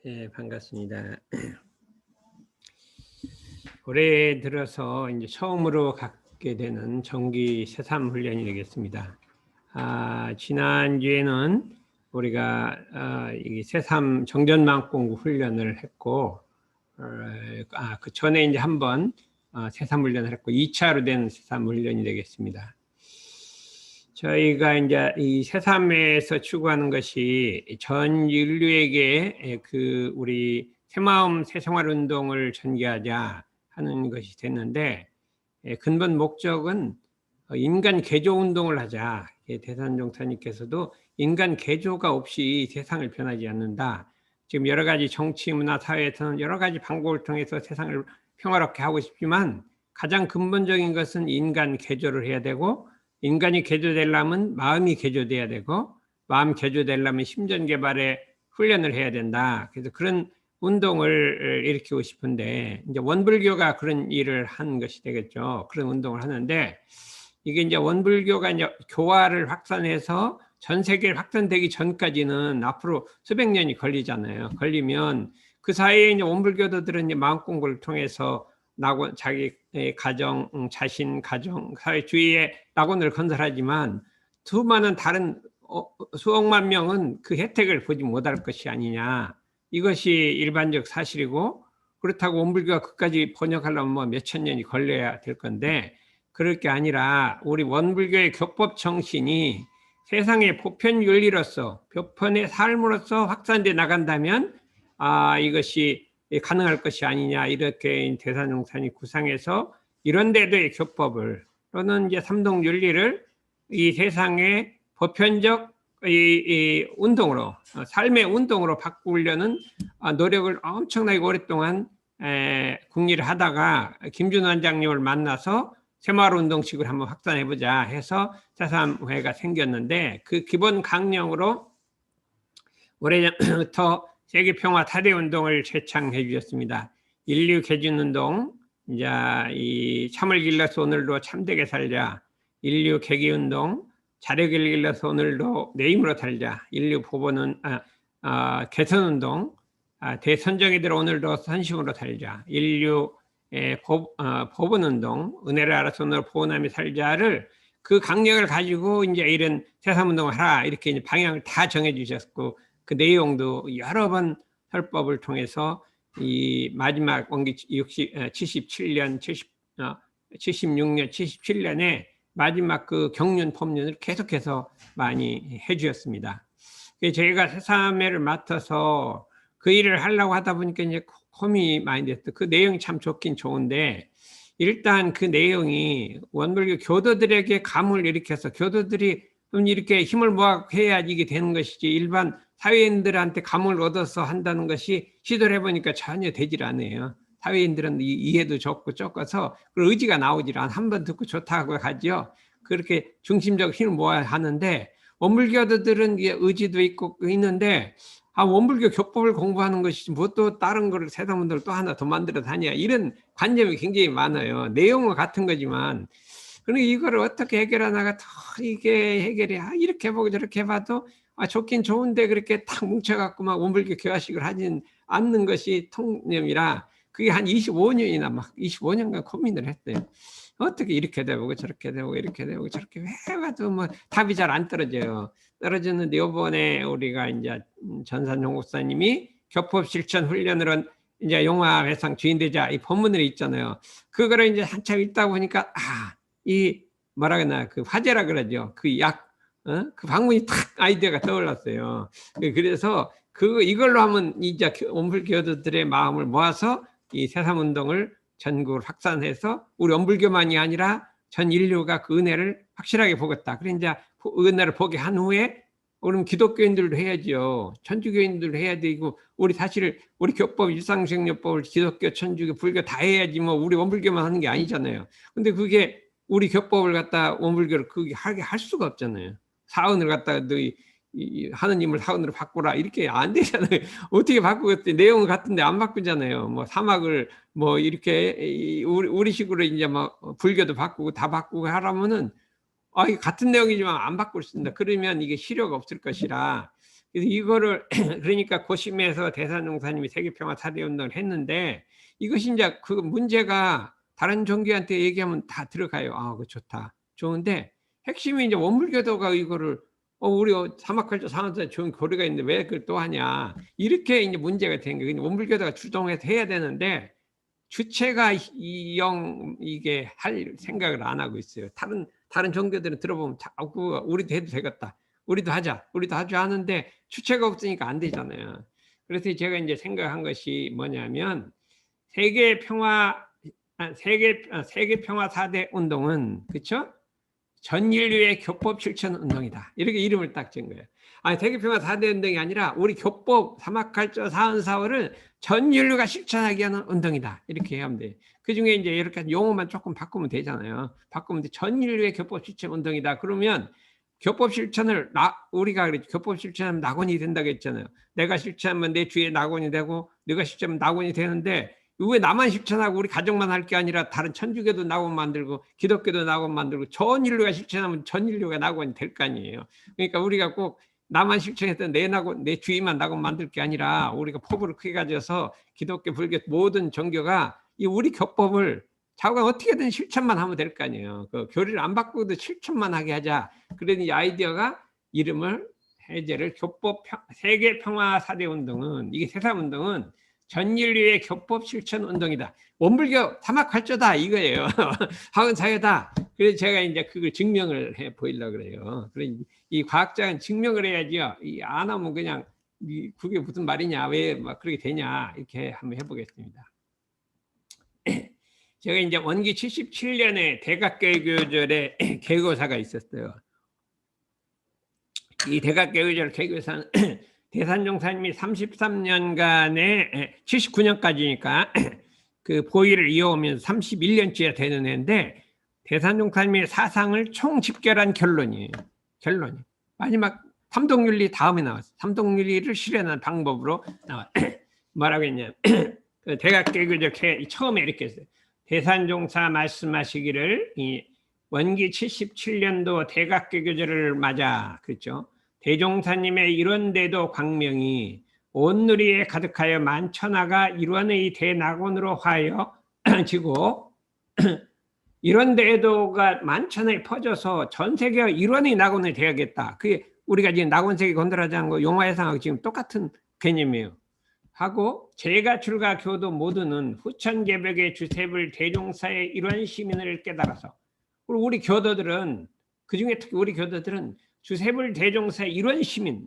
예, 반갑습니다. 올해 들어서 이제 처음으로 갖게 되는 정기 새삼 훈련이 되겠습니다. 지난주에는 우리가 이 새삼 정전망 공부 훈련을 했고, 그 전에 이제 한번 새삼 훈련을 했고, 2차로 된 새삼 훈련이 되겠습니다. 저희가 이제 이 새삼에서 추구하는 것이 전 인류에게 그 우리 새마음 새생활 운동을 전개하자 하는 것이 됐는데, 근본 목적은 인간 개조 운동을 하자. 대산종사님께서도 인간 개조가 없이 세상을 변하지 않는다. 지금 여러 가지 정치, 문화, 사회에서는 여러 가지 방법을 통해서 세상을 평화롭게 하고 싶지만 가장 근본적인 것은 인간 개조를 해야 되고, 인간이 개조되려면 마음이 개조돼야 되고, 마음 개조되려면 심전 개발에 훈련을 해야 된다. 그래서 그런 운동을 일으키고 싶은데, 이제 원불교가 그런 일을 한 것이 되겠죠. 그런 운동을 하는데, 이게 이제 원불교가 이제 교화를 확산해서 전 세계에 확산되기 전까지는 앞으로 수백 년이 걸리잖아요. 걸리면 그 사이에 이제 원불교도들은 이제 마음 공부를 통해서 자기 가정, 자신, 가정, 사회 주위에 낙원을 건설하지만 수많은 다른 수억만 명은 그 혜택을 보지 못할 것이 아니냐. 이것이 일반적 사실이고, 그렇다고 원불교가 끝까지 번역하려면 뭐 몇천 년이 걸려야 될 건데, 그럴 게 아니라 우리 원불교의 교법 정신이 세상의 보편 윤리로서, 보편의 삶으로서 확산돼 나간다면 이것이 가능할 것이 아니냐, 이렇게 대산종산이 구상해서 이런 데도의 교법을 또는 이제 삼동 윤리를 이 세상의 보편적 이 운동으로, 삶의 운동으로 바꾸려는 노력을 엄청나게 오랫동안 궁리를 하다가 김준 원장님을 만나서 새마을운동식을 한번 확산해보자 해서 새삼회가 생겼는데, 그 기본 강령으로 오래전부터 세계평화 타대운동을 제창해 주셨습니다. 인류 개진운동, 이제 이 참을 길러서 오늘도 참되게 살자, 인류 개기운동, 자력을 길러서 오늘도 내 힘으로 살자, 인류 보보는 개선운동, 대선정이 들어 오늘도 선심으로 살자, 인류 보본운동, 은혜를 알아서 오늘 보호남이 살자를 그 강령을 가지고 이제 이런 새삼운동을 하라, 이렇게 이제 방향을 다 정해 주셨고, 그 내용도 여러 번 설법을 통해서 이 마지막 원기 76년, 77년에 마지막 그 경륜 법륜을 계속해서 많이 해주셨습니다. 저희가 새삼회를 맡아서 그 일을 하려고 하다 보니까 이제 고민이 많이 됐어요. 그 내용이 참 좋긴 좋은데, 일단 그 내용이 원불교 교도들에게 감을 일으켜서 교도들이 이렇게 힘을 모아 해야 이게 되는 것이지, 일반 사회인들한테 감을 얻어서 한다는 것이 시도를 해보니까 전혀 되질 않아요. 사회인들은 이해도 적어서 의지가 나오질 않아. 한번 듣고 좋다고 하죠. 그렇게 중심적 힘을 모아야 하는데, 원불교도들은 의지도 있고 있는데, 원불교 교법을 공부하는 것이지 뭐 또 다른 거를 세상분들 또 하나 더 만들어 다녀, 이런 관념이 굉장히 많아요. 내용은 같은 거지만, 그러니까 이거를 어떻게 해결하나가 더 이게 해결이 이렇게 해보고 저렇게 해봐도 좋긴 좋은데 그렇게 딱 뭉쳐갖고 막 원불교 교화식을 하진 않는 것이 통념이라, 그게 한 25년이나 막 25년간 고민을 했어요. 어떻게 이렇게 되고 저렇게 되고 이렇게 되고 저렇게 해봐도 뭐 답이 잘 안 떨어져요. 떨어졌는데 이번에 우리가 이제 전산 목사님이 교법 실천 훈련으로 이제 용화회상 주인되자 이 본문을 있잖아요. 그거를 이제 한참 읽다 보니까 이 뭐라 그러나 그 화제라 그러죠. 그 방문이 탁 아이디어가 떠올랐어요. 그래서 이걸로 하면 이제 원불교도들의 마음을 모아서 이 새삼운동을 전국으로 확산해서 우리 원불교만이 아니라 전 인류가 그 은혜를 확실하게 보겠다. 그래 이제 은혜를 보게 한 후에 우리는 기독교인들도 해야죠. 천주교인들도 해야 되고, 우리 사실 우리 교법 일상생활법을 기독교, 천주교, 불교 다 해야지 뭐 우리 원불교만 하는 게 아니잖아요. 근데 그게 우리 교법을 갖다 원불교를 그게 하게 할 수가 없잖아요. 사원을 갖다가 너희 하느님을 사원으로 바꾸라, 이렇게 안 되잖아요. 어떻게 바꾸겠대? 내용은 같은데 안 바꾸잖아요. 뭐 사막을 뭐 이렇게 우리식으로 이제 막 불교도 바꾸고 다 바꾸고 하라면은 같은 내용이지만 안 바꿀 수 있다. 그러면 이게 실효가 없을 것이라, 그래서 이거를 그러니까 고심해서 대산종사님이 세계평화 4대 운동을 했는데 이것이 이제 그 문제가 다른 종교한테 얘기하면 다 들어가요. 아, 그 좋다. 좋은데 핵심이 이제 원불교도가 이거를 우리 사막할자 상한사 좋은 교리가 있는데 왜 그걸 또 하냐. 이렇게 이제 문제가 된 거예요. 원불교도가 주동해서 해야 되는데 주체가 이게 할 생각을 안 하고 있어요. 다른 종교들은 들어보면 자꾸 우리도 해도 되겠다. 우리도 하자 하는데 주체가 없으니까 안 되잖아요. 그래서 제가 이제 생각한 것이 뭐냐면 세계 평화 4대 운동은 그렇죠? 전 인류의 교법 실천 운동이다. 이렇게 이름을 딱 지은 거예요. 세계평화 4대 운동이 아니라 우리 교법 사막할자 사헌사월을 전 인류가 실천하게 하는 운동이다. 이렇게 하면 돼요. 그 중에 이제 이렇게 용어만 조금 바꾸면 되잖아요. 바꾸면 전 인류의 교법 실천 운동이다. 그러면 교법 실천을 우리가 그랬죠. 교법 실천하면 낙원이 된다고 했잖아요. 내가 실천하면 내 주위에 낙원이 되고 네가 실천하면 낙원이 되는데 왜 나만 실천하고 우리 가족만 할 게 아니라 다른 천주교도 낙원 만들고 기독교도 낙원 만들고 전 인류가 실천하면 전 인류가 낙원이 될 거 아니에요. 그러니까 우리가 꼭 나만 실천해서 내 주위만 낙원 만들 게 아니라 우리가 포부를 크게 가져서 기독교, 불교 모든 종교가 이 우리 교법을 자기가 어떻게든 실천만 하면 될 거 아니에요. 그 교리를 안 바꾸고도 실천만 하게 하자. 그러니 아이디어가 이름을 해제를 교법 세계 평화 4대 운동은 이게 세상 운동은 전 인류의 교법 실천 운동이다. 원불교 사막할자다 이거예요. 하은사회다. 그래서 제가 이제 그걸 증명을 해 보이려고 그래요. 그래 이 과학자는 증명을 해야지요. 안 하면 그냥 그게 무슨 말이냐, 왜 막 그렇게 되냐 이렇게 한번 해보겠습니다. 제가 이제 원기 77년에 대각개교절에 개교사가 있었어요. 이 대각개교절 개교사는 대산종사님이 33년간에 79년까지니까 그 보위를 이어오면서 31년째 되는 해인데 대산종사님의 사상을 총집결한 결론이에요. 결론이 마지막 삼동윤리 다음에 나왔어요. 삼동윤리를 실현하는 방법으로 나왔어요. 뭐라고 했냐. 대각개교절 처음에 이렇게 했어요. 대산종사 말씀하시기를 원기 77년도 대각개교절을 맞아 그렇죠. 대종사님의 이런데도 광명이 온 누리에 가득하여 만천하가 일원의 대낙원으로 하여 지고 이런데도가 만천하에 퍼져서 전 세계가 일원의 낙원이 되어야겠다. 그게 우리가 지금 낙원세계 건설하자는 거 용화해상하고 지금 똑같은 개념이에요. 하고 제가 출가 교도 모두는 후천개벽의 주셉을 대종사의 일원 시민을 깨달아서 그리고 우리 교도들은 그중에 특히 우리 교도들은 주셉을 대종사의 일원 시민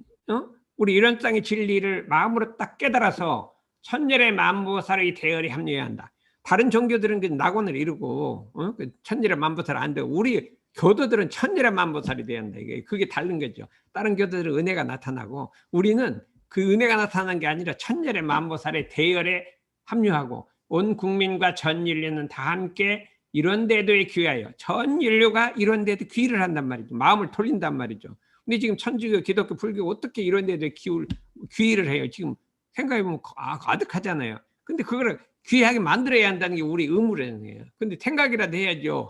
우리 이런 땅의 진리를 마음으로 딱 깨달아서 천열의 만보살의 대열에 합류해야 한다. 다른 종교들은 그 낙원을 이루고 그 천열의 만보살 안 되고 우리 교도들은 천열의 만보살이 돼야 한다. 그게 다른 거죠. 다른 교도들은 은혜가 나타나고 우리는 그 은혜가 나타난 게 아니라 천열의 만보살의 대열에 합류하고 온 국민과 전 인류는 다 함께 이런 데도에 귀하여 전 인류가 이런 데도 귀를 한단 말이죠. 마음을 돌린단 말이죠. 근데 지금 천주교, 기독교, 불교 어떻게 이런 데도 귀를 해요. 지금 생각해보면 아득하잖아요. 근데 그거를 귀하게 만들어야 한다는 게 우리 의무라는 근데 생각이라도 해야죠.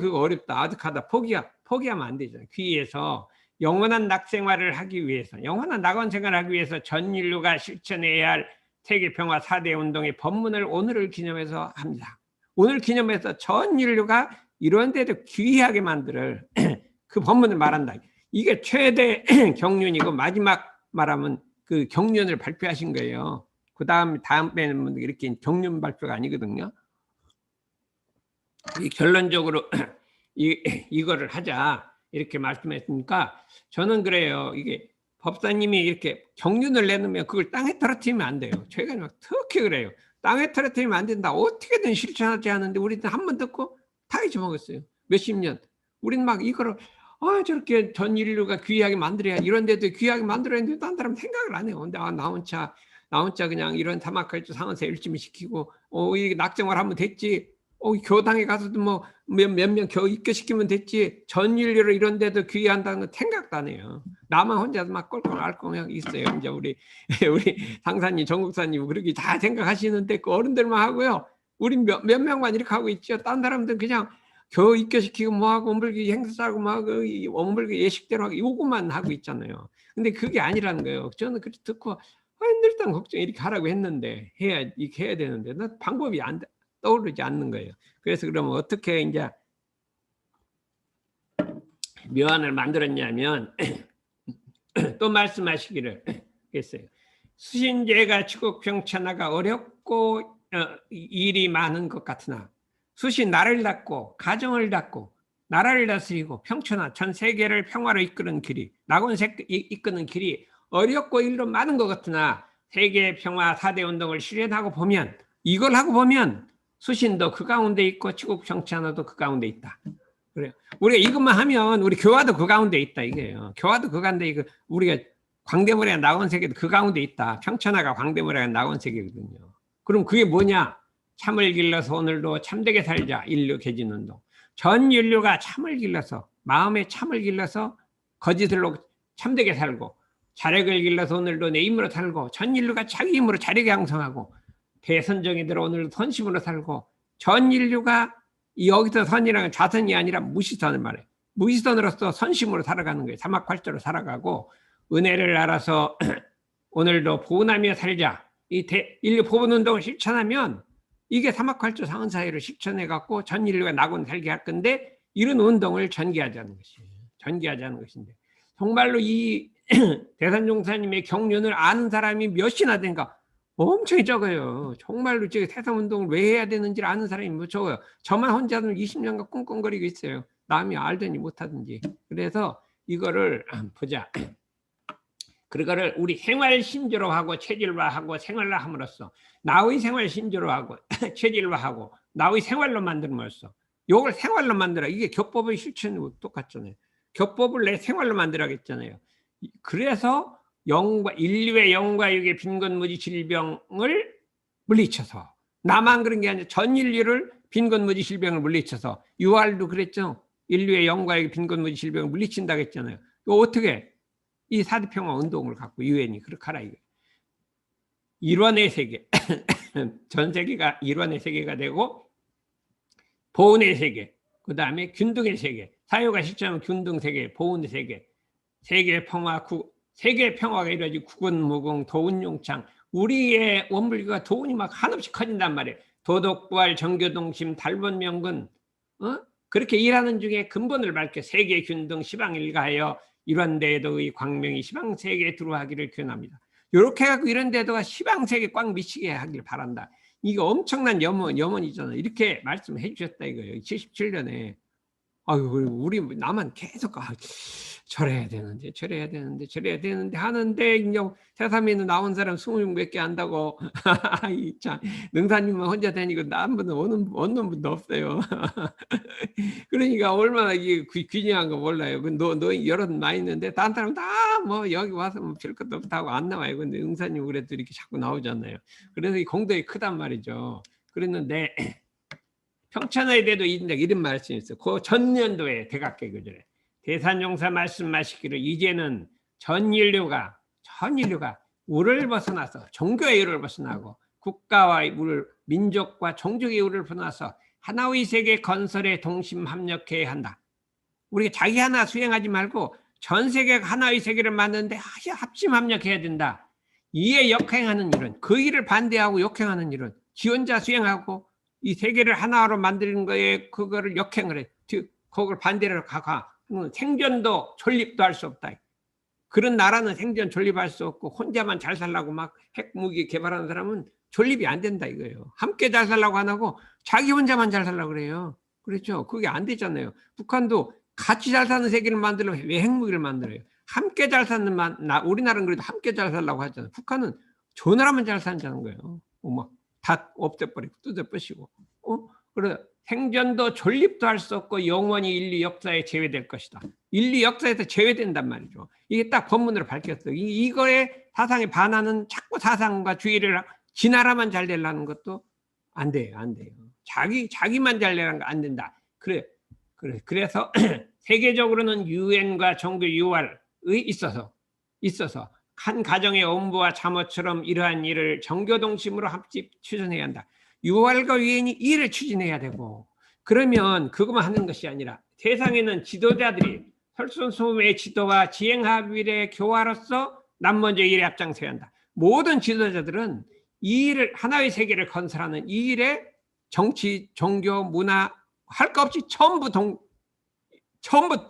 그거 어렵다. 아득하다. 포기하면 안 되잖아요. 귀에서 영원한 낙생활을 하기 위해서 영원한 낙원 생활을 하기 위해서 전 인류가 실천해야 할 세계평화 4대 운동의 법문을 오늘을 기념해서 합니다. 오늘 기념해서 전 인류가 이런 데도 귀하게 만들 그 법문을 말한다. 이게 최대 경륜이고 마지막 말하면 그 경륜을 발표하신 거예요. 그 다음에는 이렇게 경륜 발표가 아니거든요. 이 결론적으로 이거를 하자 이렇게 말씀했으니까 저는 그래요. 이게 법사님이 이렇게 경륜을 내놓으면 그걸 땅에 떨어뜨리면 안 돼요. 제가 막 특히 그래요. 땅에 떨어뜨리면 안 된다. 어떻게든 실천하지 않는데 우리는 한 번 듣고 다 잊어먹었어요. 몇십 년. 우리는 막 이거를 저렇게 전 인류가 귀하게 만들어야 이런 데도 귀하게 만들어야 되는데 딴 사람 생각을 안 해요. 근데 나 혼자 그냥 이런 사막할자 상한사 열심히 시키고 이게 낙정을 하면 됐지. 교당에 가서도 뭐 몇 명 겨우 입교시키면 됐지. 전 인류를 이런 데도 귀한다는 건 생각도 안 해요. 나만 혼자 막 꼴꼴 앓고 그냥 있어요. 이제 우리 상사님, 정국사님 그렇게 다 생각하시는데 그 어른들만 하고요. 우리 몇 명만 이렇게 하고 있죠. 딴 사람들은 그냥 겨우 입교시키고 뭐하고 원불교 행사하고 뭐하고 원불교 예식대로 하고 이것만 하고 있잖아요. 근데 그게 아니라는 거예요. 저는 그렇게 듣고 일단 걱정 이렇게 하라고 했는데 이렇게 해야 되는데 나 방법이 안 떠오르지 않는 거예요. 그래서 그러면 어떻게 이제 묘안을 만들었냐면 또 말씀하시기를 했어요. 수신제가 치국평천하가 어렵고 일이 많은 것 같으나 수신 나를 닦고 가정을 닦고 나라를 다스리고 평천하 전 세계를 평화로 이끄는 길이 이끄는 길이 어렵고 일도 많은 것 같으나 세계 평화 4대 운동을 실현하고 보면 이걸 하고 보면 수신도 그 가운데 있고 치국평천하도 그 가운데 있다. 그래요. 우리가 이것만 하면 우리 교화도 그 가운데 있다 이게요. 교화도 그 가운데 이거 우리가 광대물에 나온 세계도 그 가운데 있다. 평천하가 광대물에 나온 세계거든요. 그럼 그게 뭐냐? 참을 길러서 오늘도 참되게 살자. 인류 개진운동. 전 인류가 참을 길러서 마음에 참을 길러서 거짓으로 참되게 살고 자력을 길러서 오늘도 내 힘으로 살고 전 인류가 자기 힘으로 자력을 양성하고 대선정이들 오늘도 선심으로 살고 전 인류가 여기서 선이라는 자선이 아니라 무시선을 말해. 무시선으로서 선심으로 살아가는 거예요. 사막활자로 살아가고 은혜를 알아서 오늘도 보훈하며 살자. 이 인류 보훈운동을 실천하면 이게 사막활자 상은사회를 실천해갖고 전 인류가 낙원 살게 할 건데 이런 운동을 전개하자는 것이에요. 전개하자는 것인데 정말로 이 대산종사님의 경륜을 아는 사람이 몇이나 된가? 엄청 적어요. 정말로 제가 세상운동을 왜 해야 되는지를 아는 사람이 뭐 적어요. 저만 혼자는 20년간 꿍꿍거리고 있어요. 남이 알든지 못하든지. 그래서 이거를 보자. 그거를 우리 생활 신조로 하고 체질화하고 생활화함으로써 나의 생활 신조로 하고 체질화하고 나의 생활로 만들면서 이걸 생활로 만들어. 이게 교법의 실천이 똑같잖아요. 교법을 내 생활로 만들어야겠잖아요. 그래서 인류의 영과 육의 빈곤무지 질병을 물리쳐서 나만 그런 게 아니라 전 인류를 빈곤무지 질병을 물리쳐서 유알도 그랬죠. 인류의 영과 육의 빈곤무지 질병을 물리친다고 했잖아요. 이거 어떻게 이 4대 평화 운동을 갖고 유엔이 그렇게 하라 이거. 일원의 세계 전 세계가 일원의 세계가 되고 보훈의 세계 그 다음에 균등의 세계 사유가 실천하면 균등 세계 보훈의 세계 세계 평화가 이루어지고 국원무궁 도운용창 우리의 원불교가 도운이 막 한없이 커진단 말이에요. 도덕부활 정교동심 달본명근 그렇게 일하는 중에 근본을 밝혀 세계 균등 시방일가하여 이런 데도의 광명이 시방세계에 들어가기를 권합니다. 이렇게 해갖고 이런 데도가 시방세계에 꽉 미치게 하길 바란다. 이게 엄청난 염원이잖아요. 이렇게 말씀해 주셨다 이거예요. 77년에. 아유, 우리 나만 계속 저래야 되는데 하는데 이제 세상에는 나온 사람 20몇 개 안다고 참 능사님은 혼자 다니고 남 분은 오는 분도 없어요. 그러니까 얼마나 이게 귀중한 거 몰라요. 너 여러 많이 있는데 다른 사람 다 뭐 여기 와서 뭐 별 것도 없다고 안 나와요. 근데 능사님 그래도 이렇게 자꾸 나오잖아요. 그래서 이 공덕이 크단 말이죠. 그랬는데 평천하에 대도 이런 말씀이 있어요. 그 전년도에 대각개교절에 대산용사 말씀하시기를 이제는 전 인류가 우를 벗어나서 종교의 우를 벗어나고 국가와 민족과 종족의 우를 벗어나서 하나의 세계 건설에 동심 합력해야 한다. 우리가 자기 하나 수행하지 말고 전 세계가 하나의 세계를 만드는데 합심 합력해야 된다. 이에 역행하는 일은 그 일을 반대하고 역행하는 일은 지원자 수행하고 이 세계를 하나로 만드는 거에 그거를 역행을 해. 그걸 반대로 가가. 생존도 존립도 할 수 없다. 그런 나라는 생존 존립할 수 없고 혼자만 잘 살라고 막 핵무기 개발하는 사람은 존립이 안 된다 이거예요. 함께 잘 살라고 안 하고 자기 혼자만 잘 살라고 그래요. 그렇죠. 그게 안 되잖아요. 북한도 같이 잘 사는 세계를 만들려면 왜 핵무기를 만들어요? 함께 잘 사는 우리나라는 그래도 함께 잘 살라고 하잖아요. 북한은 저 나라만 잘 산다는 거예요. 다 없애버리고 뜯어버리고. 그래 생존도 존립도 할 수 없고 영원히 인류 역사에 제외될 것이다. 인류 역사에서 제외된단 말이죠. 이게 딱 법문으로 밝혔어요. 이거에 사상에 반하는 자꾸 사상과 주의를 지 나라만 잘 되려는 것도 안 돼요. 자기만 잘 되려는 거 안 된다. 그래서 세계적으로는 유엔과 종교 유활이 있어서 한 가정의 엄부와 자모처럼 이러한 일을 정교동심으로 합집 추진해야 한다. 유활과 유엔이 일을 추진해야 되고 그러면 그것만 하는 것이 아니라 세상에는 지도자들이 혈손소음의 지도와 지행합의의 교화로서 남 먼저 일에 앞장서야 한다. 모든 지도자들은 이 일을, 하나의 세계를 건설하는 이 일에 정치, 종교, 문화 할 거 없이 전부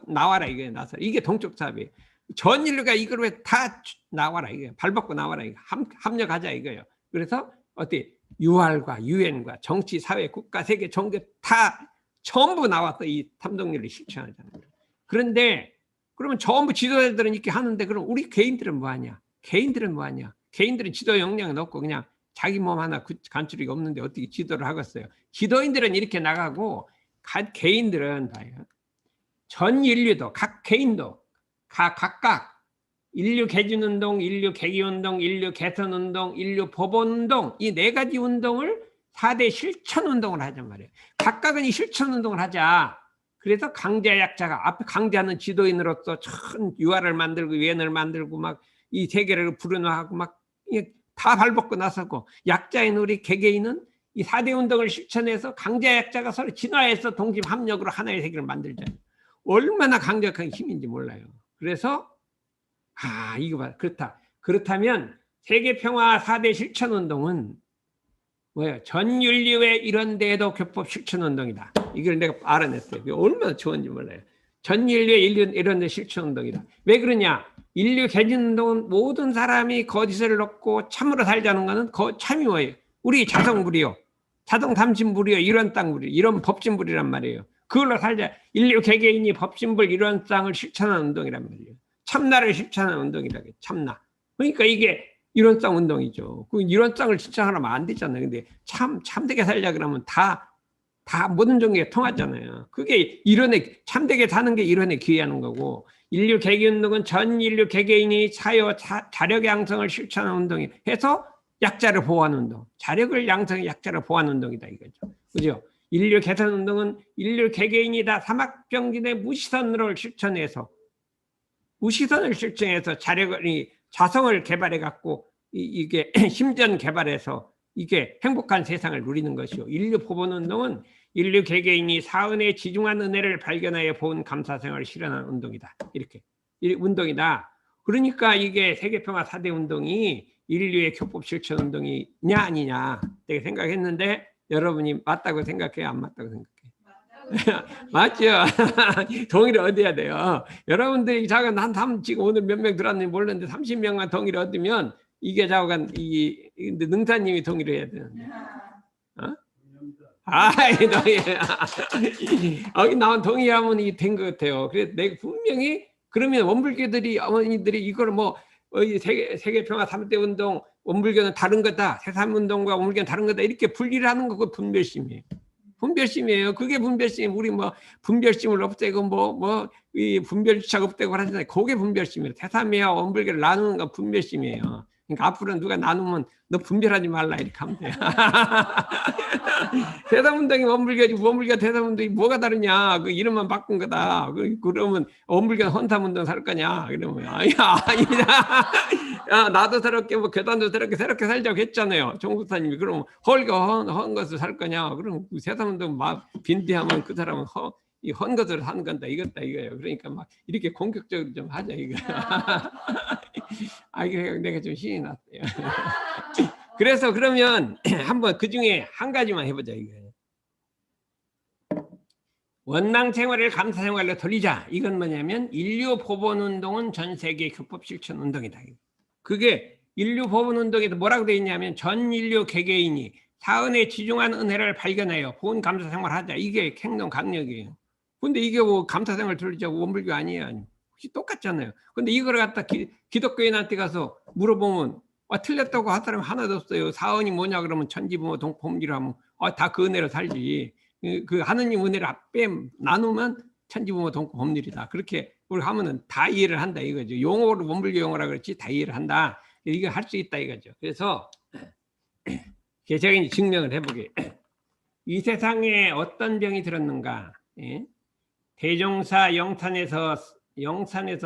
나와라 이게 나서 이게 동쪽 사업이에요. 전 인류가 이걸 왜 다 나와라 이게 발벗고 나와라 이거 합력하자 이거예요. 그래서 어때 UR과 유엔과 정치, 사회, 국가, 세계, 종교 다 전부 나와서 이 삼동률을 실천하잖아요. 그런데 그러면 전부 지도자들은 이렇게 하는데 그럼 우리 개인들은 뭐하냐? 개인들은 지도 역량은 없고 그냥 자기 몸 하나 간추리가 없는데 어떻게 지도를 하겠어요? 지도인들은 이렇게 나가고 개인들은 봐요. 전 인류도 각 개인도 각각 인류 개진운동, 인류 개기운동, 인류 개선운동, 인류 법원운동 이 네 가지 운동을 4대 실천운동을 하잔 말이에요. 각각은 이 실천운동을 하자. 그래서 강자 약자가 앞에 강자는 지도인으로서 참 유아를 만들고 유엔을 만들고 막 이 세계를 불운하고 막 다 발벗고 나서고 약자인 우리 개개인은 이 4대 운동을 실천해서 강자 약자가 서로 진화해서 동심 합력으로 하나의 세계를 만들잖아요. 얼마나 강력한 힘인지 몰라요. 그래서 이거 봐. 그렇다면 세계평화 4대 실천운동은 뭐예요? 전 인류의 이런 데에도 교법 실천운동이다. 이걸 내가 알아냈어요. 얼마나 좋은지 몰라요. 전 인류의 이런 데 실천운동이다. 왜 그러냐? 인류 개진운동은 모든 사람이 거짓을 놓고 참으로 살자는 것은 참이 뭐예요? 우리 자성불이요. 자동탐심불이요. 이런 땅불이 이런 법진불이란 말이에요. 그걸로 살자. 인류 개개인이 법진불 이런 땅을 실천하는 운동이란 말이에요. 참나를 실천하는 운동이다. 참나. 그러니까 이게 이런 땅 운동이죠. 이런 땅을 실천하면 안 되잖아요. 근데 참되게 살자 그러면 다 모든 종교가 통하잖아요. 그게 이론에 참되게 사는 게 이론에 기여하는 거고 인류 개개운동은 전 인류 개개인이 자력 양성을 실천하는 운동이 해서 약자를 보호하는 운동. 자력을 양성해 약자를 보호하는 운동이다 이거죠. 그죠? 인류 개선 운동은 인류 개개인이 다 사막병진의 무시선을 실천해서 자성을 개발해 갖고 이게 힘전 개발해서 이게 행복한 세상을 누리는 것이요. 인류 보건 운동은 인류 개개인이 사은의 지중한 은혜를 발견하여 본 감사생활을 실현하는 운동이다. 이렇게 운동이다. 그러니까 이게 세계평화 4대 운동이 인류의 교법 실천 운동이냐 아니냐 내가 생각했는데 여러분이 맞다고 생각해요? 안 맞다고 생각해요? 맞죠? 동의를 얻어야 돼요. 여러분들이 한 지금 오늘 몇 명 들었는지 모르는데 30명만 동의를 얻으면 이게 자오간 능사님이 동의를 해야 되는데. 여기 나온 동의하면 이게 된 것 같아요. 그래서 내가 분명히 그러면 원불교들이 어머니들이 이걸 세계평화 3대 운동 원불교는 다른 거다. 새삼운동과 원불교는 다른 거다. 이렇게 분리를 하는 거고 분별심이에요. 분별심이에요. 그게 분별심. 우리 분별심을 없애고 이 분별주차가 없애고 하잖아요. 그게 분별심이에요. 새삼이와 원불교를 나누는 건 분별심이에요. 그러니까 앞으로는 누가 나누면 너 분별하지 말라 이렇게 하면 돼요. 대사운동이 원불교지 원불교 대사운동이 뭐가 다르냐? 그 이름만 바꾼 거다. 그러면 원불교는 헌탐운동 살 거냐? 그러면 아니다. 나도 새롭게 교단도 새롭게 살자고 했잖아요. 종국사님이 그럼 헌 것을 살 거냐? 그럼 대사운동 빈대하면 그 사람은 헌 것을 하는 건다 이거예요. 그러니까 이렇게 공격적으로 좀 하자 이거. 이게 내가 좀 신이 났어요. 그래서 그러면 한번 그 중에 한 가지만 해보자 이거예요. 원망 생활을 감사 생활로 돌리자. 이건 뭐냐면 인류 보건 운동은 전 세계 교법 실천 운동이다. 그게 인류 보건 운동에도 뭐라고 되어 있냐면 전 인류 개개인이 사은의 지중한 은혜를 발견하여 보은 감사 생활 하자. 이게 행동 강력이에요. 근데 이게 감사 생활 돌리자고 원불교 아니에요. 똑같잖아요. 근데 이걸 갖다 기독교인한테 가서 물어보면 틀렸다고 할 사람이 하나도 없어요. 사언이 뭐냐 그러면 천지부모 동포음지로 하면 다 그 은혜로 살지. 그 하느님 은혜를 앞에 나누면 천지부모 동포법률이다. 그렇게 우리 하면은 다 이해를 한다 이거죠. 용어로 원불교 용어라 그렇지 다 이해를 한다. 이거 할 수 있다 이거죠. 그래서 제가 이제 증명을 해보게. 이 세상에 어떤 병이 들었는가? 대종사 영산에서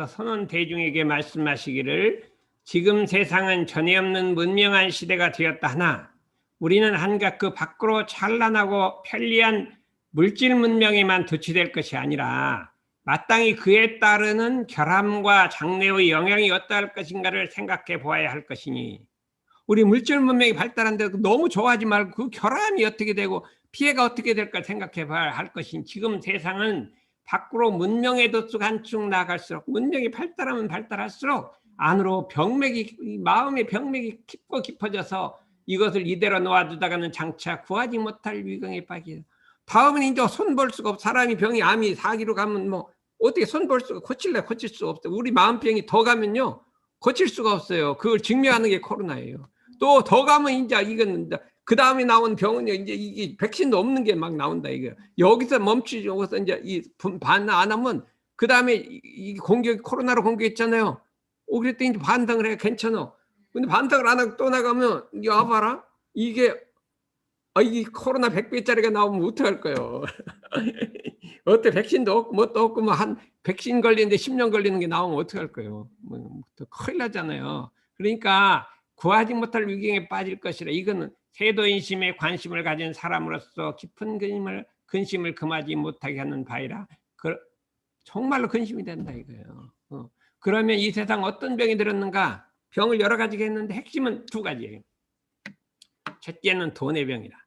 선원 대중에게 말씀하시기를 지금 세상은 전에 없는 문명한 시대가 되었다 하나 우리는 한갓 그 밖으로 찬란하고 편리한 물질 문명에만 도취될 것이 아니라 마땅히 그에 따르는 결함과 장래의 영향이 어떠할 것인가를 생각해 보아야 할 것이니 우리 물질 문명이 발달한데 너무 좋아하지 말고 그 결함이 어떻게 되고 피해가 어떻게 될까 생각해 봐야 할 것이니 지금 세상은 밖으로 문명의 도수 한층 나갈수록 문명이 발달하면 발달할수록 안으로 병맥이 마음의 병맥이 깊어져서 이것을 이대로 놓아두다가는 장차 구하지 못할 위경에 빠지게 다음은 이제 손 볼 수가 없어. 사람이 병이 암이 사기로 가면 뭐 어떻게 손 볼 수가 고칠 수가 없어. 우리 마음병이 더 가면요 고칠 수가 없어요. 그걸 증명하는 게 코로나예요. 또 더 가면 이제 이건 그 다음에 나온 병은요 이제 이게 백신도 없는 게 막 나온다 이거. 여기서 멈추지 여기서 이제 이 반 안 하면 그 다음에 이 공격 코로나로 공격했잖아요. 그랬더니 이제 반등을 해 괜찮아. 근데 반등을 안 하고 또 나가면 이거 봐라 이게 이 코로나 100배짜리가 나오면 어떡할 거예요. 어때 백신도 없고 뭣도 없고 뭐 한 백신 걸리는데 10년 걸리는 게 나오면 어떡할 거예요. 뭐 큰일 나잖아요. 그러니까 구하지 못할 위경에 빠질 것이라 이거는 세도인심에 관심을 가진 사람으로서 깊은 근심을 금하지 못하게 하는 바이라 정말로 근심이 된다 이거예요. 그러면 이 세상 어떤 병이 들었는가 병을 여러 가지가 있는데 핵심은 두 가지예요. 첫째는 돈의 병이라.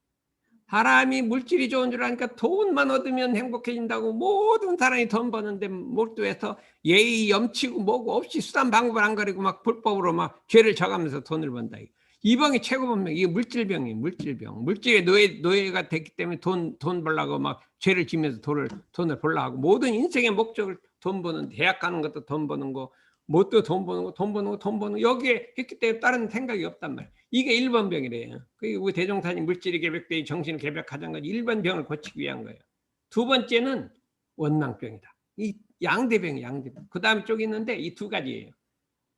사람이 물질이 좋은 줄 아니까 돈만 얻으면 행복해진다고 모든 사람이 돈 버는데 몰두해서 예의 염치고 뭐고 없이 수단 방법을 안 가리고 막 불법으로 막 죄를 져가면서 돈을 번다. 이 병이 최고범명. 이게 물질병이에요. 물질병. 물질의 노예가 됐기 때문에 돈 벌라고 막 죄를 지면서 돈을 벌라 하고 모든 인생의 목적을 돈 버는 대학 가는 것도 돈 버는 거 뭣도 돈 버는 거 여기에 했기 때문에 다른 생각이 없단 말이에요. 이게 1번 병이래요. 그리고 대종사님 물질이 개벽되니 정신을 개벽하자는 건 1번 병을 고치기 위한 거예요. 두 번째는 원망병이다. 이 양대병이 양대병. 그 다음 쪽이 있는데 이 두 가지예요.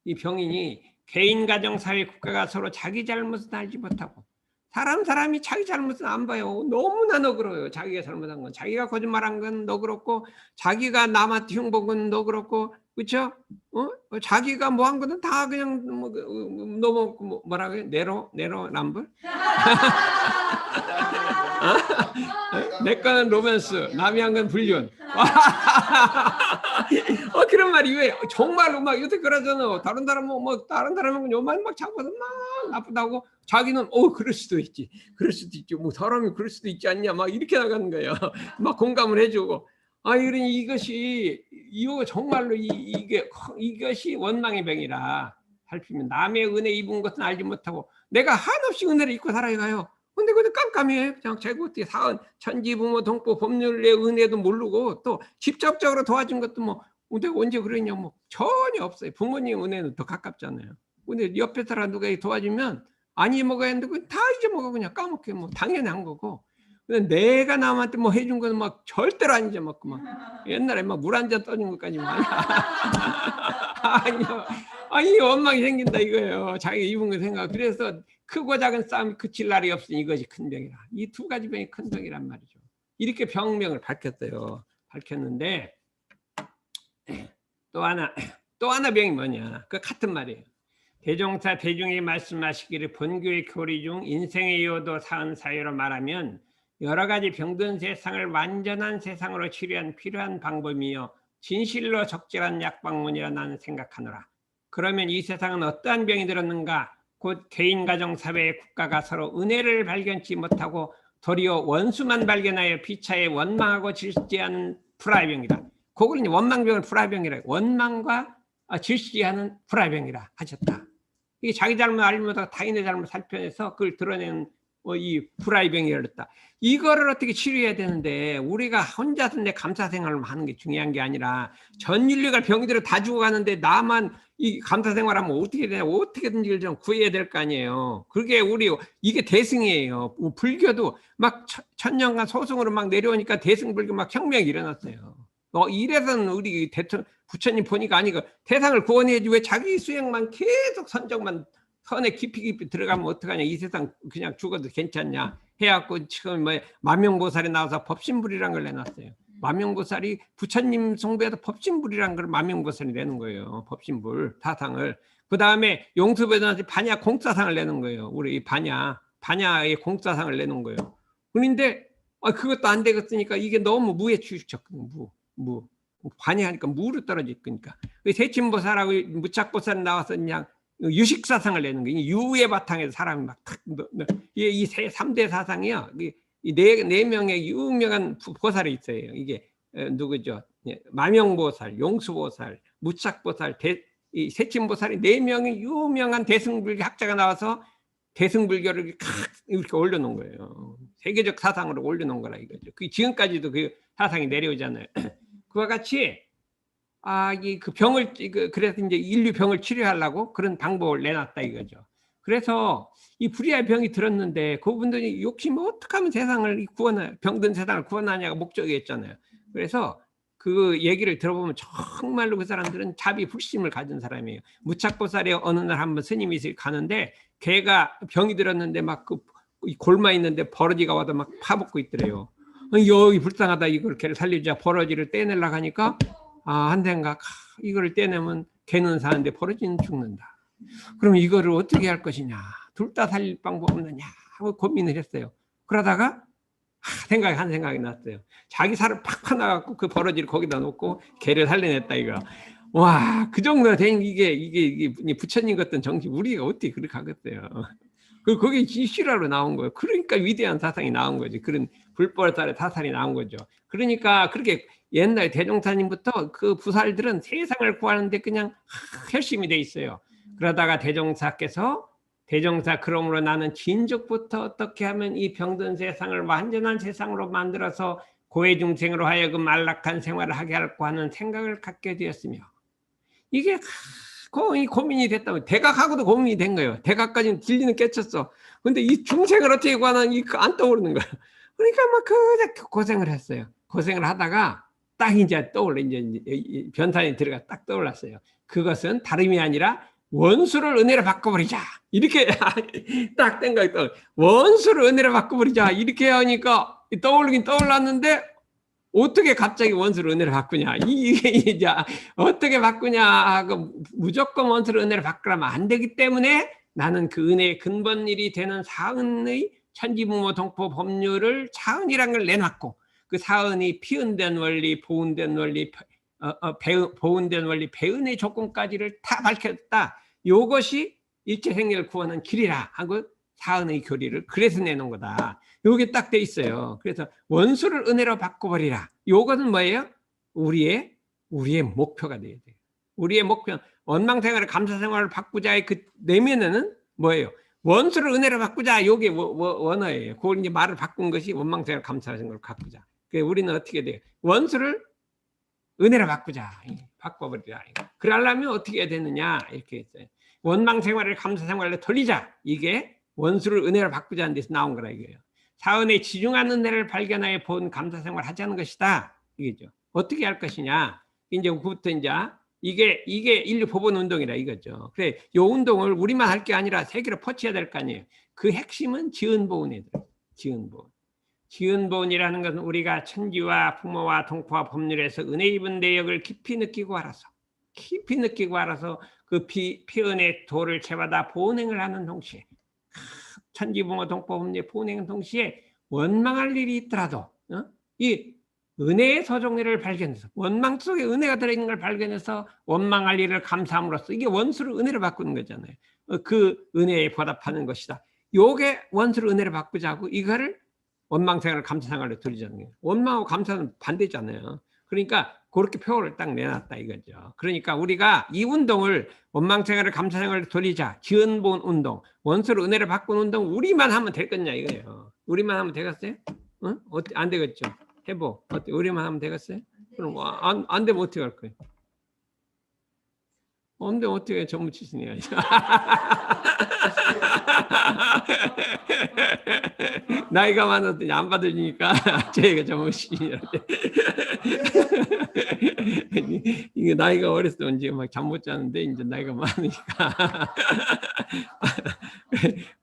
이 병인이 개인, 가정, 사회, 국가가 서로 자기 잘못을 알지 못하고 사람이 자기 잘못은 안 봐요. 너무나 너그러워요. 자기가 잘못한 건. 자기가 거짓말한 건 너그럽고 자기가 남한테 흉본 건 너그럽고 그렇죠? 자기가 뭐 한 거는 다 그냥 너무 뭐라고 해요? 내로남불? 내 거는 로맨스, 남이 한 건 불륜. 그런 말이 왜 정말로 막 요새 그러잖아. 다른 사람은 요만 막 잡아서 막 나쁘다고 자기는 그럴 수도 있지. 뭐 사람이 그럴 수도 있지 않냐 막 이렇게 나가는 거예요. 막 공감을 해주고. 그러니 이거 정말로 이것이 원망의 병이라 살피면 남의 은혜 입은 것은 알지 못하고 내가 한없이 은혜를 입고 살아가요. 근데 그냥 깜깜해. 그냥 제가 어떻게 사은 천지 부모 동포 법률의 은혜도 모르고 또 직접적으로 도와준 것도 뭐 내가 언제 그랬냐 뭐 전혀 없어요. 부모님 은혜는 더 가깝잖아요. 근데 옆에 사람 누가 도와주면 안 잊어먹어야 하는데 다 잊어먹어 그냥 까먹게 뭐 당연히 한 거고. 근데 내가 남한테 뭐 해준 거는 막 절대로 안 잊어먹고 막 옛날에 막 물 한 잔 떠준 것까지 막 아니 원망이 생긴다 이거예요. 자기 입은 거 생각. 그래서 크고 작은 싸움이 그칠 날이 없으니 이것이 큰 병이라. 이 두 가지 병이 큰 병이란 말이죠. 이렇게 병명을 밝혔어요. 밝혔는데 또 하나 병이 뭐냐. 그 같은 말이에요. 대종사 대중이 말씀하시기를 본교의 교리 중 인생의 요도 사은 사유로 말하면 여러 가지 병든 세상을 완전한 세상으로 치료한 필요한 방법이며 진실로 적절한 약방문이라 나는 생각하노라. 그러면 이 세상은 어떠한 병이 들었는가? 곧 개인, 가정, 사회, 국가가 서로 은혜를 발견치 못하고 도리어 원수만 발견하여 피차에 원망하고 질시하는 불화병이다. 그걸 원망병을 불화병이라 원망과 질시하는 불화병이라 하셨다. 이게 자기 잘못 알면서 타인의 잘못 살펴내서 그걸 드러내는 이 불화의 병이라 그랬다. 이거를 어떻게 치료해야 되는데 우리가 혼자서 내 감사 생활을 하는 게 중요한 게 아니라 전 인류가 병들어 다 죽어가는데 나만 이 감사 생활하면 어떻게 되냐 어떻게든지 좀 구해야 될 거 아니에요. 그게 이게 대승이에요. 불교도 막 천년간 소승으로 막 내려오니까 대승불교 막 혁명이 일어났어요. 이래서는 우리 부처님 보니까 아니고 태상을 구원해야지 왜 자기 수행만 계속 선정만 선에 깊이 들어가면 어떡하냐. 이 세상 그냥 죽어도 괜찮냐 해갖고 지금 뭐 만명보살이 나와서 법신불이라는 걸 내놨어요. 만명보살이 부처님 숭배에서 법신불이라는 걸 만명보살이 내는 거예요. 법신불 사상을. 그 다음에 용수배단한테 반야 공사상을 내는 거예요. 우리 반야의 공사상을 내는 거예요. 그런데 그것도 안 되겠으니까 이게 너무 무에 치우쳤거든요. 무. 관여하니까 무로 떨어질 거니까. 세친보살하고 무착보살 나와서 그냥 유식사상을 내는 거예요. 유의 바탕에서 사람이 막 탁, 이 3대 사상이요. 이 네 명의 유명한 보살이 있어요. 이게 누구죠? 마명보살, 용수보살, 무착보살, 이 세친보살이 4명의 유명한 대승불교 학자가 나와서 대승불교를 이렇게 올려놓은 거예요. 세계적 사상으로 올려놓은 거라 이거죠. 그 지금까지도 그 사상이 내려오잖아요. 그와 같이 그 병을 그래서 이제 인류 병을 치료하려고 그런 방법을 내놨다 이거죠. 그래서 이 불의의 병이 들었는데 그분들이 욕심 어떻게 하면 세상을 병든 세상을 구원하냐가 목적이었잖아요. 그래서 그 얘기를 들어보면 정말로 그 사람들은 자비불심을 가진 사람이에요. 무착보살에 어느 날 한번 스님이 가는데 걔가 병이 들었는데 막 그 골마 있는데 버러지가 와서 막 파먹고 있더래요. 여기 불쌍하다, 이걸 걔를 살리자. 버러지를 떼내려고 하니까 한 생각, 이거를 떼내면 걔는 사는데 버러지는 죽는다. 그럼 이거를 어떻게 할 것이냐, 둘 다 살릴 방법 없느냐 하고 고민을 했어요. 그러다가 한 생각이 났어요. 자기 살을 팍 파놔갖고 그 버러지를 거기다 놓고 걔를 살려냈다 이거. 와, 그 정도 된 이게 부처님 같은 정신 우리가 어떻게 그렇게 하겠어요. 그게 실화로 나온 거예요. 그러니까 위대한 사상이 나온 거지. 그런 불보살의 사상이 나온 거죠. 그러니까 그렇게 옛날 대종사님부터 그 부살들은 세상을 구하는데 그냥 열심히 돼 있어요. 그러다가 대종사께서 그러므로 나는 진즉부터 어떻게 하면 이 병든 세상을 완전한 세상으로 만들어서 고해 중생으로 하여금 안락한 생활을 하게 할까 하는 생각을 갖게 되었으며, 이게 거의 고민이 됐다면 대각하고도 고민이 된 거예요. 대각까지는 진리는 깨쳤어. 근데 이 중생을 어떻게 구하나 안 떠오르는 거예요. 그러니까 막 그렇게 고생을 했어요. 고생을 하다가 딱 이제 이제 변산이 들어가 딱 떠올랐어요. 그것은 다름이 아니라 원수를 은혜로 바꿔버리자. 이렇게 딱 된 거예요. 원수를 은혜로 바꿔버리자. 이렇게 하니까 떠오르긴 떠올랐는데 어떻게 갑자기 원수를 은혜로 바꾸냐. 이게 이제 어떻게 바꾸냐 하고 무조건 원수를 은혜로 바꾸라면 안 되기 때문에 나는 그 은혜의 근본일이 되는 사은의 천지부모 동포 법률을 사은이라는 걸 내놨고, 그 사은이 피은된 원리, 보은된 원리, 보은된 원리, 배은의 조건까지를 다 밝혔다. 이것이 일체생리를 구하는 길이라 하고 사은의 교리를 그래서 내놓은 거다. 요게 딱 돼 있어요. 그래서 원수를 은혜로 바꿔버리라. 요거는 뭐예요? 우리의 목표가 돼야 돼요. 우리의 목표, 원망생활을 감사생활을 바꾸자의 그 내면에는 뭐예요? 원수를 은혜로 바꾸자. 요게 원어예요. 그걸 이제 말을 바꾼 것이 원망생활 감사생활을 바꾸자. 우리는 어떻게 돼요? 원수를 은혜로 바꾸자. 바꿔버리라. 그러려면 어떻게 해야 되느냐? 이렇게 했어요. 원망생활을 감사생활로 돌리자. 이게 원수를 은혜로 바꾸자는 데서 나온 거라 이거예요. 사은의 지중한 은혜를 발견하여 본 감사생활을 하자는 것이다. 이거죠. 어떻게 할 것이냐. 이제 그부터 이제 이게 인류 보본 운동이라 이거죠. 그래, 이 운동을 우리만 할 게 아니라 세계로 퍼쳐야 될 거 아니에요. 그 핵심은 지은보은에 들어요. 지은보은. 지은보은이라는 것은 우리가 천지와 부모와 동포와 법률에서 은혜 입은 내역을 깊이 느끼고 알아서 그 피은의 도를 채받아 보은행을 하는 동시에, 천지부모 동포 법률 보은행은 동시에 원망할 일이 있더라도 이 은혜의 서종례를 발견해서, 원망 속에 은혜가 들어있는 걸 발견해서 원망할 일을 감사함으로써 이게 원수를 은혜로 바꾸는 거잖아요. 그 은혜에 보답하는 것이다. 요게 원수를 은혜로 바꾸자고 이거를 원망생활을 감사생활로 들이자는 거예요. 원망하고 감사는 반대잖아요. 그러니까 그렇게 표를 딱 내놨다 이거죠. 그러니까 우리가 이 운동을 원망생활을 감사생활로 돌리자, 지은본 운동, 원수를 은혜로 바꾸는 운동 우리만 하면 될 거냐 이거예요. 우리만 하면 되겠어요? 응? 안 되겠죠. 해보. 어때? 우리만 하면 되겠어요? 그럼 안 되면 어떻게 할 거예요? 안 되면 어떻게 전부 치시네요. 나이가 많았더니 안 받으니까 저희가 전부 치시냐. 이게 나이가 어렸을 때 언제 막 잠 못 자는데 이제 나이가 많으니까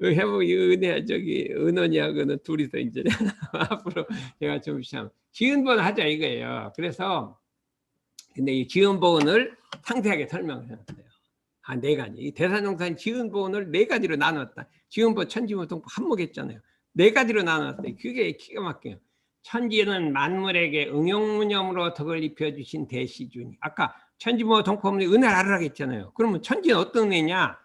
해보 은혜 은원이하고는 둘이서 이제 앞으로 제가 좀 지은보은 하자 이거예요. 그래서 근데 이 지은보은을 상세하게 설명을 해놨어요. 네 가지. 이 대산용산 지은보은을 4가지로 나눴다. 지은보은, 천지부모, 동포 한목했잖아요. 4가지로 나눴어요. 그게 기가 막혀요. 천지는 만물에게 응용무념으로 덕을 입혀주신 대시주니. 아까 천지모 동포문이 은혜를 하라고 했잖아요. 그러면 천지는 어떤 은혜냐?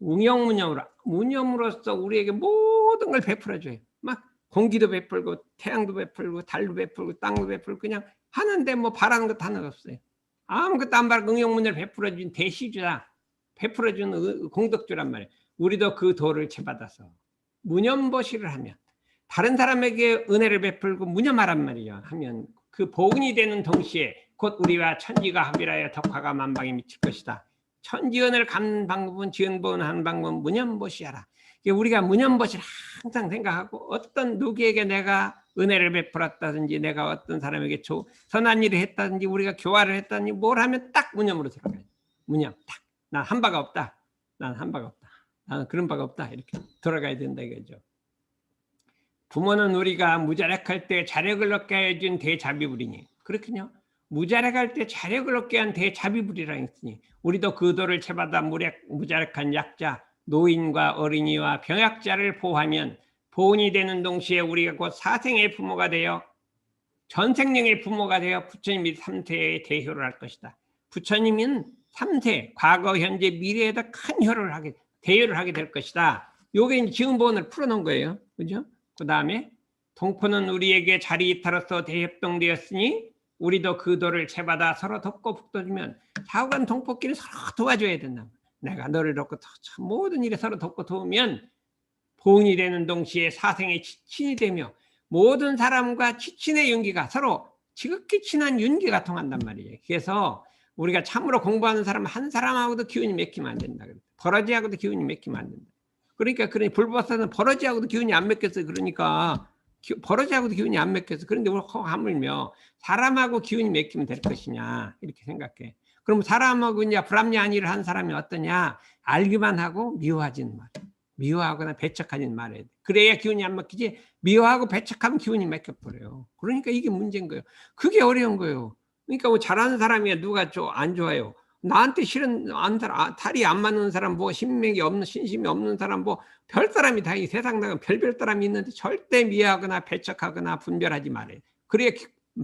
응용무념으로, 무념으로서 우리에게 모든 걸 베풀어줘요. 막 공기도 베풀고 태양도 베풀고 달도 베풀고 땅도 베풀고 그냥 하는데 뭐 바라는 것 하나가 없어요. 아무것도 안 바라고 응용무념을 베풀어준 대시주다. 베풀어준 공덕주란 말이에요. 우리도 그 도를 채받아서 무념보시를 하면, 다른 사람에게 은혜를 베풀고 무념하란 말이죠. 하면 그 보은이 되는 동시에 곧 우리와 천지가 합일하여 덕화가 만방에 미칠 것이다. 천지은을 갚는 방법은 지은보은하는 방법은 무념보시하라. 우리가 무념보시를 항상 생각하고, 어떤 누구에게 내가 은혜를 베풀었다든지 내가 어떤 사람에게 선한 일을 했다든지 우리가 교화를 했다든지 뭘 하면 딱 무념으로 들어가요. 무념 딱. 난 한 바가 없다. 난 한 바가 없다. 나는 그런 바가 없다. 이렇게 돌아가야 된다 이거죠. 부모는 우리가 무자력할 때 자력을 얻게 해준 대자비불이니. 그렇군요. 무자력할 때 자력을 얻게 한 대자비불이라 했으니 우리도 그 도를 채받아 무자력한 약자, 노인과 어린이와 병약자를 보호하면 보훈이 되는 동시에 우리가 곧 사생의 부모가 되어 전생령의 부모가 되어 부처님이 3세의 대효를 할 것이다. 부처님은 3세, 과거, 현재, 미래에다 큰 대효를 하게 될 것이다. 요게 지금 보훈을 풀어놓은 거예요. 그죠? 그 다음에 동포는 우리에게 자리이타로서 대협동되었으니 우리도 그 도를 채받아 서로 돕고 북돋으면 좌우간 동포끼리 서로 도와줘야 된다. 내가 너를 돕고 모든 일에 서로 돕고 도우면 보은이 되는 동시에 사생의 지친이 되며 모든 사람과 지친의 윤기가 서로 지극히 친한 윤기가 통한단 말이에요. 그래서 우리가 참으로 공부하는 사람 한 사람하고도 기운이 맺히면 안 된다. 버러지하고도 기운이 맺히면 안 된다. 그러니까 불보살은 버러지하고도 기운이 안 맺혔어요. 그러니까 버러지하고도 기운이 안 맺혔어. 그런데 우리 하물며 사람하고 기운이 맺히면 될 것이냐 이렇게 생각해. 그럼 사람하고 이제 불합리한 일을 한 사람이 어떠냐? 알기만 하고 미워하지는 말. 미워하거나 배척하지는 말아야 돼. 그래야 기운이 안 막히지. 미워하고 배척하면 기운이 막혀버려요. 그러니까 이게 문제인 거예요. 그게 어려운 거예요. 그러니까 뭐 잘하는 사람이 누가 좀 안 좋아요. 나한테 싫은 탈이 안 맞는 사람, 뭐 신명이 없는, 신심이 없는 사람, 뭐 별 사람이 다 이 세상 나가 별별 사람이 있는데 절대 미워하거나 배척하거나 분별하지 말아요. 그래야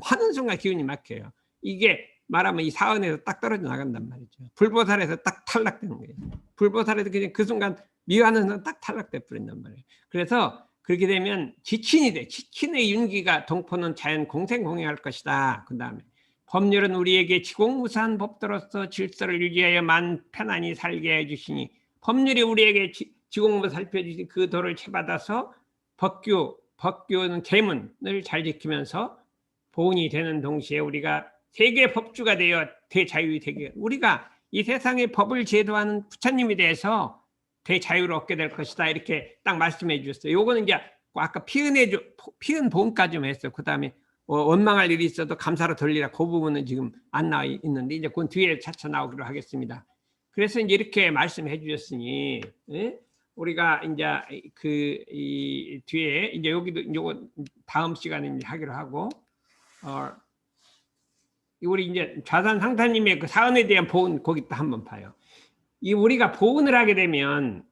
하는 순간 기운이 막혀요. 이게 말하면 이 사원에서 딱 떨어져 나간단 말이죠. 불보살에서 딱 탈락되는 거예요. 불보살에서 그냥 그 순간 미워하는 순간 딱 탈락돼 버린단 말이에요. 그래서 그렇게 되면 지친이 돼. 지친의 윤기가 동포는 자연 공생공행할 것이다. 그 다음에 법률은 우리에게 지공무사한 법도로서 질서를 유지하여 만 편안히 살게 해주시니 법률이 우리에게 지공무사 살펴주신 그 도를 채받아서 법규는 계문을 잘 지키면서 보훈이 되는 동시에 우리가 세계 법주가 되어 대자유이 되게, 우리가 이 세상의 법을 제도하는 부처님에 대해서 대자유를 얻게 될 것이다. 이렇게 딱 말씀해 주셨어요. 요거는 이제 아까 피은 보험까지만 했어요. 그 다음에 원망할 일이 있어도 감사로 돌리라. 그 부분은 지금 안 나와 있는데 이제 그 뒤에 차차 나오기로 하겠습니다. 그래서 이제 이렇게 말씀해 주셨으니, 예? 우리가 이제 이 뒤에 이제 여기도 요거 다음 시간에 이제 하기로 하고, 우리 이제 좌산 상타님의 그 사은에 대한 보은 거기 또 한번 봐요. 이 우리가 보은을 하게 되면,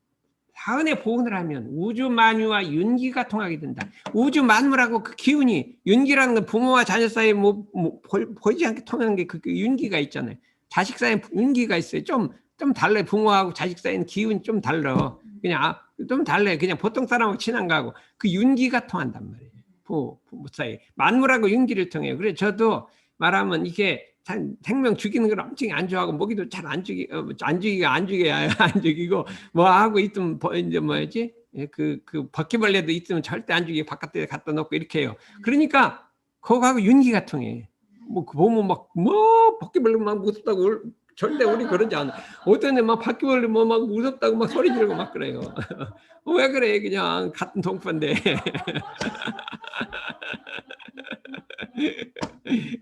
사은의 보은을 하면 우주 만유와 윤기가 통하게 된다. 우주 만물하고 그 기운이, 윤기라는 건 부모와 자녀 사이에 보이지 않게 통하는 게 그 윤기가 있잖아요. 자식 사이에 윤기가 있어요. 좀 달라요. 부모하고 자식 사이는 기운이 좀 달라. 그냥 좀 달라요. 그냥 보통 사람하고 친한 거하고 그 윤기가 통한단 말이에요. 부모 사이 만물하고 윤기를 통해요. 그래서 저도 말하면 이게 생명 죽이는 걸 엄청 안 좋아하고, 먹이도 잘 안 죽이고 뭐 하고 있으면 이제 뭐지, 그 바퀴벌레도 있으면 절대 안 죽이고 바깥에 갖다 놓고 이렇게 해요. 그러니까 그거하고 윤기가 통해. 뭐 보면 막 바퀴벌레 막 무섭다고 절대 우리 그러지 않아. 어떤 애 막 바퀴벌레 막 무섭다고 막 소리 지르고 막 그래요. 왜 그래? 그냥 같은 동포인데.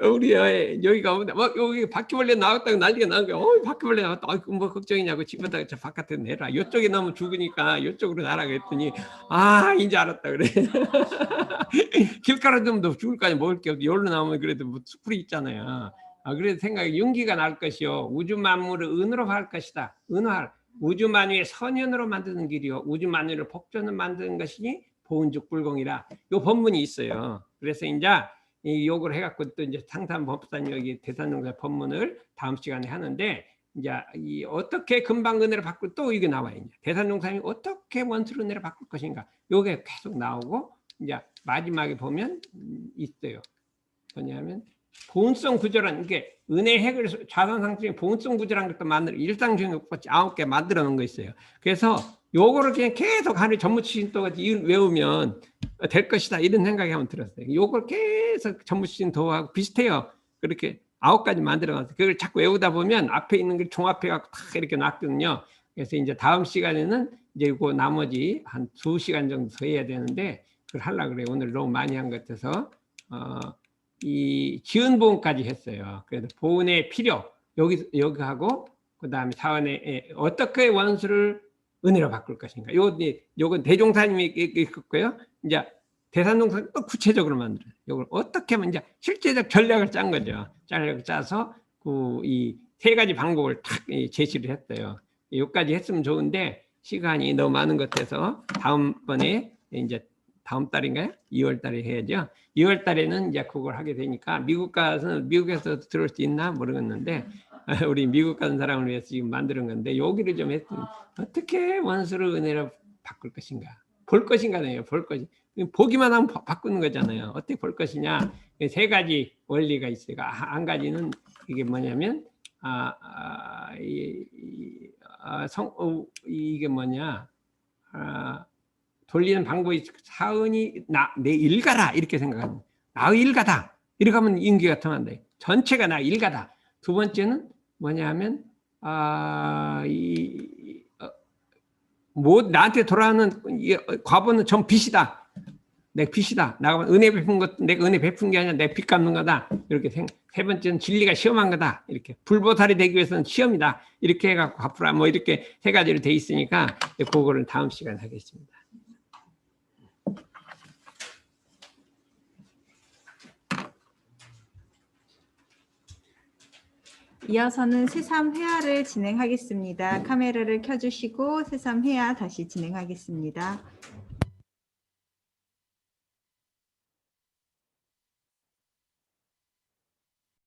우리 여기가 막 여기 바퀴벌레 나왔다고 난리가 나는 거야. 바퀴벌레 나왔다. 뭐 걱정이냐고 집에다가 저 바깥에 내라. 이쪽에 나면 죽으니까 이쪽으로 나라 그랬더니 이제 알았다 그래. 길가로도 죽을 거 아니야. 먹을 게 없고 여기로 나오면 그래도 뭐 숯불이 있잖아요. 그래서 생각에 윤기가 날 것이요. 우주 만물을 은으로 할 것이다. 은화할. 우주 만유의 선연으로 만드는 길이요. 우주 만유를 복전으로 만드는 것이니 보은죽불공이라. 요 본문이 있어요. 그래서 이제 이 요걸 해갖고 또 이제 상담법사님 여기 대산용사 법문을 다음 시간에 하는데 이제 이 어떻게 금방 은혜를 바꿀 또 이게 나와요. 이제 대산용사님이 어떻게 원수로 은혜를 바꿀 것인가 요게 계속 나오고 이제 마지막에 보면 있어요. 뭐냐면 보온성 구조라는 게 은혜 핵을 자산상 중에 보온성 구조라는 것도 만들어 일상적인 것까지 9개 만들어 놓은 거 있어요. 그래서 요거를 그냥 계속 하루에 전무치신도 외우면 될 것이다 이런 생각이 한번 들었어요. 요걸 계속 전무치신도하고 비슷해요. 그렇게 9가지 만들어 놨어요. 그걸 자꾸 외우다 보면 앞에 있는 걸 종합해 갖고 다 이렇게 놨거든요. 그래서 이제 다음 시간에는 이제 이거 나머지 한 2시간 정도 더 해야 되는데 그걸 하려고 그래요. 오늘 너무 많이 한 것 같아서 이 지은 보온까지 했어요. 그래서 보온의 필요 여기 하고 그 다음에 사원의 어떻게 원수를 은혜로 바꿀 것인가. 요건 대종사님이 있고요. 이제 대산동사 또 구체적으로 만들어요. 요걸 어떻게 하면 이제 실제적 전략을 짠 거죠. 전략을 짜서 이 3가지 방법을 탁 제시를 했어요. 여기까지 했으면 좋은데 시간이 너무 많은 것 같아서 다음번에 이제 다음 달인가요? 2월 달에 해야죠. 2월 달에는 이제 그걸 하게 되니까 미국 가서 미국에서 들을 수 있나 모르겠는데 우리 미국 가는 사람을 위해서 지금 만드는 건데 여기를 좀 했더니 어떻게 원수를 은혜로 바꿀 것인가 볼 것인가네요. 볼 것이 보기만 하면 바꾸는 거잖아요. 어떻게 볼 것이냐 3가지 원리가 있어요. 한 가지는 이게 뭐냐면 이게 뭐냐 돌리는 방법이 사은이 내 일가다 이렇게 생각합니다. 나의 일가다 이렇게 하면 인기가 통한다. 전체가 나 일가다. 두 번째는 뭐냐면 나한테 돌아오는 과보는 전 빚이다. 내 빚이다. 나가 은혜 베푼 것도 내가 은혜 베푼 게 아니라 내 빚 갚는 거다. 이렇게 세 번째는 진리가 시험한 거다. 이렇게 불보살이 되기 위해서는 시험이다. 이렇게 해갖고 앞으로 뭐 이렇게 3가지로 돼 있으니까 그거를 다음 시간에 하겠습니다. 이어서는 새삼회화를 진행하겠습니다. 카메라를 켜주시고 새삼회화 다시 진행하겠습니다.